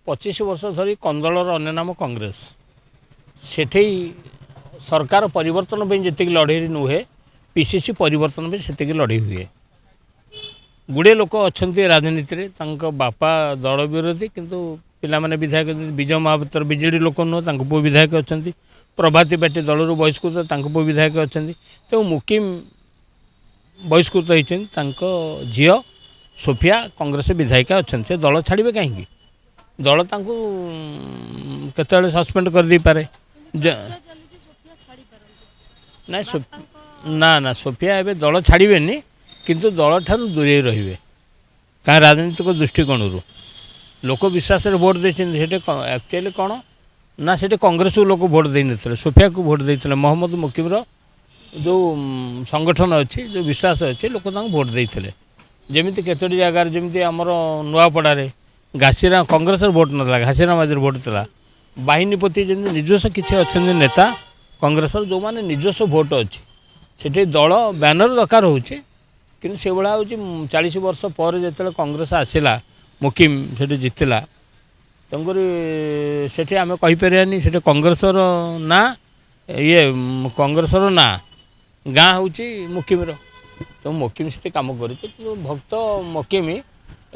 25 वर्ष धरी कंदलर अन्य नाम कांग्रेस सेठे सरकार परिवर्तन पे जी लड़े नुहे पीसीसी परिवर्तन पे से लड़े हुए गुड़े लोक अच्छा राजनीति में बापा दल विरोधी किंतु पिला माने विधायक विजय महापात्र विजेडी लोक नुह पु विधायक अच्छा प्रभाती पार्टी दल बहिष्कृत पु विधायक अच्छा तो मुकिम बहिष्कृत होती झी सोफिया कांग्रेस विधायिका अच्छा से दल छाड़े कहीं दल केत सस्पेंड कर दे पारे ना ना सोफिया एवं दल छाड़े किंतु दल ठारू दूरे रे क्या राजनीतिक दृष्टिकोण लोक विश्वास भोट देते एक्चुअली कौन ना से कांग्रेस को लोक भोट दे नथिले सोफिया को भोट देते मोहम्मद मुकिम्र जो संगठन अच्छी जो विश्वास अच्छे लोक भोट देते जमी केतोटी जगार जमी आमर नुआपड़े घासीरा कांग्रेस भोट नाला घासीरा मझे भोट था बाहिनीपति जमी निजस्व किसी अच्छा नेता कांग्रेस जो मैंने निजस्व भोट अच्छी से दल बैनर दरकार हो कि से भाया हूँ 40 वर्ष पर जो कांग्रेस आसला मुकिम से जितला तेणुक से आम कहीपरानी से कांग्रेस ना ये कांग्रेस ना गाँ हूँ मुकिम्र तो मुकिम से कम कर भक्त मुकिम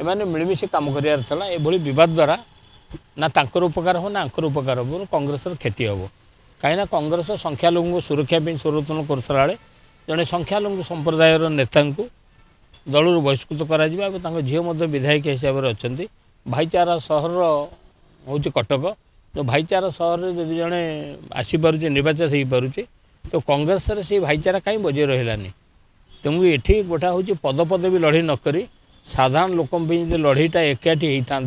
एमाने मिलमिशि कम करार ये बद द्वारा ना तांकर उपकार हो ना आंकर उपकार हो कांग्रेस क्षति हम कहीं कांग्रेस संख्यालघु सुरक्षा स्वरोत्तोलन कर जड़े संख्यालघु संप्रदायर नेता दल बहिष्कृत कर झील विधायक हिसाब से अच्छा भाईचारा सहर हूँ कटक जो भाईचारा सहर में जब जड़े आसीपे निर्वाचित हो पारे तो कांग्रेस से भाईचारा कहीं बजे रही तेणु ये गोटा हूँ पद भी लड़े नक साधारण लोक लड़ईटा एकाठी होता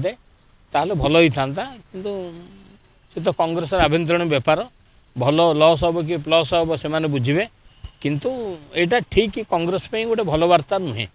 ताहले भल होता किंतु से तो कांग्रेस आभ्यंतरीण बेपार भल लस हम कि प्लस हम से बुझे किंतु यहाँ ठीक कांग्रेस गोटे भल वार्ता नुहे।